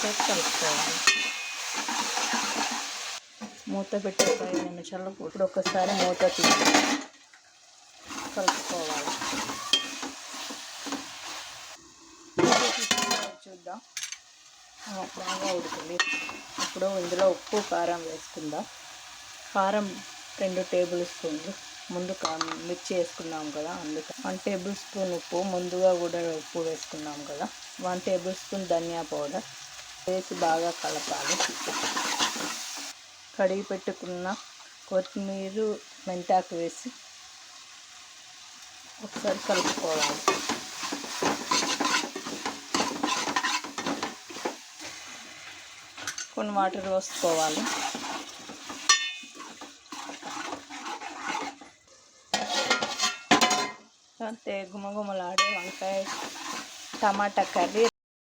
కాసేపు కలుపుకోవాలి. మూత పెట్టి ఒక 5 నిమిషాలు ఇప్పుడు ఒకసారి మూత తీసి కలుపుకోవాలి. చూద్దాం, బాగా ఉడుకుంది. ఇప్పుడు ఇందులో ఉప్పు కారం వేసుకుందాం. కారం 2 టేబుల్ స్పూన్లు. ముందు మిర్చి వేసుకున్నాం కదా, అందుకు 1 టేబుల్ స్పూన్ ఉప్పు. ముందుగా కూడా ఉప్పు వేసుకున్నాం కదా. 1 టేబుల్ స్పూన్ ధనియా పౌడర్ వేసి బాగా కలపాలి. కడిగి పెట్టుకున్న కొత్తిమీర, మెంతాకు వేసి ఒకసారి కలుపుకోవాలి. కొన్ని వాటర్ పోసుకోవాలి. అంతే, గుమగుమలాడే వంకాయ టమాటా కర్రీ